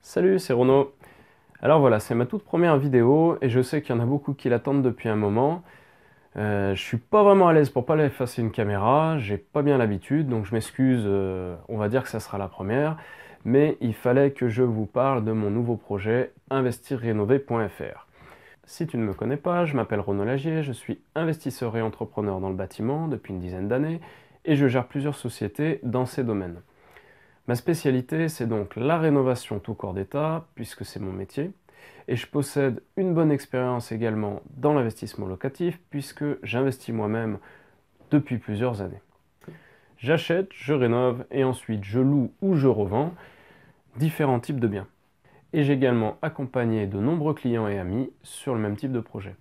Salut, c'est Renaud. Alors voilà, c'est ma toute première vidéo et je sais qu'il y en a beaucoup qui l'attendent depuis un moment. Je suis pas vraiment à l'aise pour pas aller face à une caméra, j'ai pas bien l'habitude, donc je m'excuse, on va dire que ça sera la première. Mais il fallait que je vous parle de mon nouveau projet investirrénover.fr. Si tu ne me connais pas, je m'appelle Renaud Lagier, je suis investisseur et entrepreneur dans le bâtiment depuis une dizaine d'années et je gère plusieurs sociétés dans ces domaines. Ma spécialité, c'est donc la rénovation tout corps d'état, puisque c'est mon métier, et je possède une bonne expérience également dans l'investissement locatif, puisque j'investis moi-même depuis plusieurs années. J'achète, je rénove, et ensuite je loue ou je revends différents types de biens. Et j'ai également accompagné de nombreux clients et amis sur le même type de projet.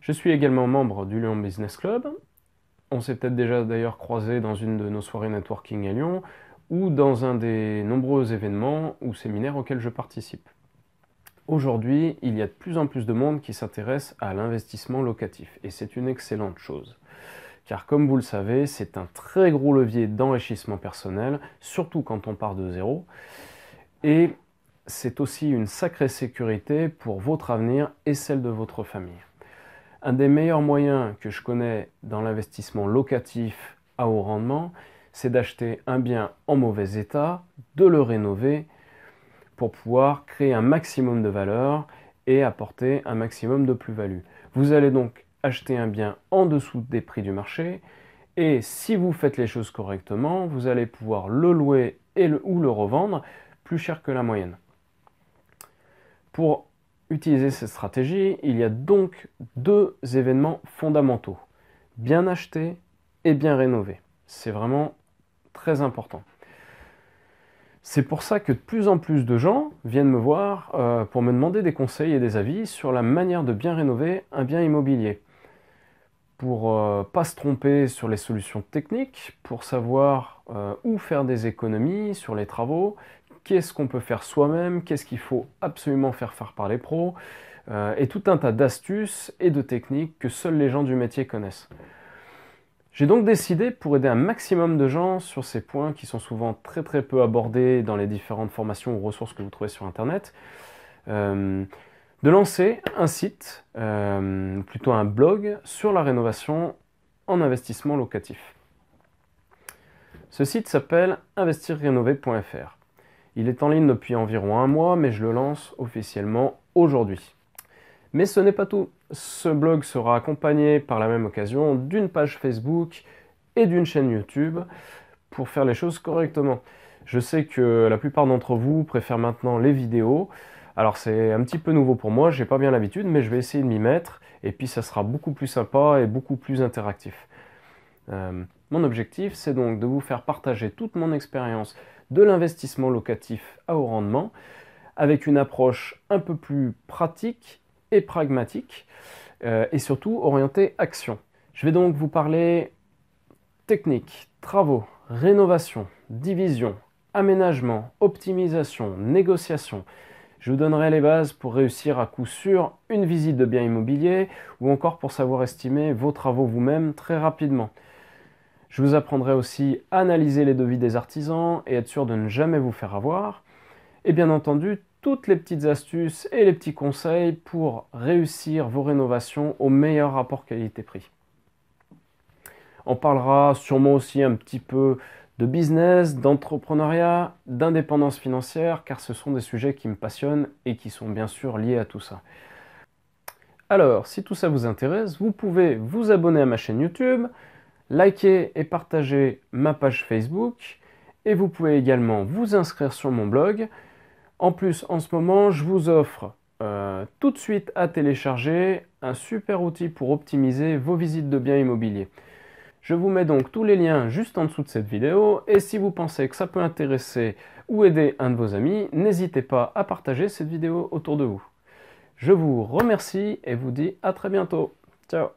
Je suis également membre du Lyon Business Club. On s'est peut-être déjà d'ailleurs croisé dans une de nos soirées networking à Lyon, ou dans un des nombreux événements ou séminaires auxquels je participe. Aujourd'hui, il y a de plus en plus de monde qui s'intéresse à l'investissement locatif, et c'est une excellente chose. Car comme vous le savez, c'est un très gros levier d'enrichissement personnel, surtout quand on part de zéro, et c'est aussi une sacrée sécurité pour votre avenir et celle de votre famille. Un des meilleurs moyens que je connais dans l'investissement locatif à haut rendement, c'est d'acheter un bien en mauvais état, de le rénover pour pouvoir créer un maximum de valeur et apporter un maximum de plus-value. Vous allez donc acheter un bien en dessous des prix du marché et si vous faites les choses correctement, vous allez pouvoir le louer ou le revendre plus cher que la moyenne. Pour utiliser cette stratégie, il y a donc deux événements fondamentaux. Bien acheter et bien rénover. C'est vraiment très important. C'est pour ça que de plus en plus de gens viennent me voir pour me demander des conseils et des avis sur la manière de bien rénover un bien immobilier. Pour ne pas se tromper sur les solutions techniques, pour savoir où faire des économies sur les travaux, qu'est-ce qu'on peut faire soi-même, qu'est-ce qu'il faut absolument faire par les pros, et tout un tas d'astuces et de techniques que seuls les gens du métier connaissent. J'ai donc décidé, pour aider un maximum de gens sur ces points qui sont souvent très peu abordés dans les différentes formations ou ressources que vous trouvez sur Internet, de lancer un site, plutôt un blog, sur la rénovation en investissement locatif. Ce site s'appelle investirrénover.fr. Il est en ligne depuis environ un mois, mais je le lance officiellement aujourd'hui. Mais ce n'est pas tout. Ce blog sera accompagné par la même occasion d'une page Facebook et d'une chaîne YouTube pour faire les choses correctement. Je sais que la plupart d'entre vous préfèrent maintenant les vidéos. Alors c'est un petit peu nouveau pour moi, j'ai pas bien l'habitude, mais je vais essayer de m'y mettre et puis ça sera beaucoup plus sympa et beaucoup plus interactif. Mon objectif, c'est donc de vous faire partager toute mon expérience de l'investissement locatif à haut rendement avec une approche un peu plus pratique et pragmatique et surtout orientée action. Je vais donc vous parler technique, travaux, rénovation, division, aménagement, optimisation, négociation. Je vous donnerai les bases pour réussir à coup sûr une visite de bien immobilier ou encore pour savoir estimer vos travaux vous-même très rapidement. Je vous apprendrai aussi à analyser les devis des artisans et être sûr de ne jamais vous faire avoir. Et bien entendu, toutes les petites astuces et les petits conseils pour réussir vos rénovations au meilleur rapport qualité-prix. On parlera sûrement aussi un petit peu de business, d'entrepreneuriat, d'indépendance financière, car ce sont des sujets qui me passionnent et qui sont bien sûr liés à tout ça. Alors, si tout ça vous intéresse, vous pouvez vous abonner à ma chaîne YouTube, liker et partager ma page Facebook, et vous pouvez également vous inscrire sur mon blog. En plus, en ce moment, je vous offre tout de suite à télécharger un super outil pour optimiser vos visites de biens immobiliers. Je vous mets donc tous les liens juste en dessous de cette vidéo et si vous pensez que ça peut intéresser ou aider un de vos amis, n'hésitez pas à partager cette vidéo autour de vous. Je vous remercie et vous dis à très bientôt. Ciao!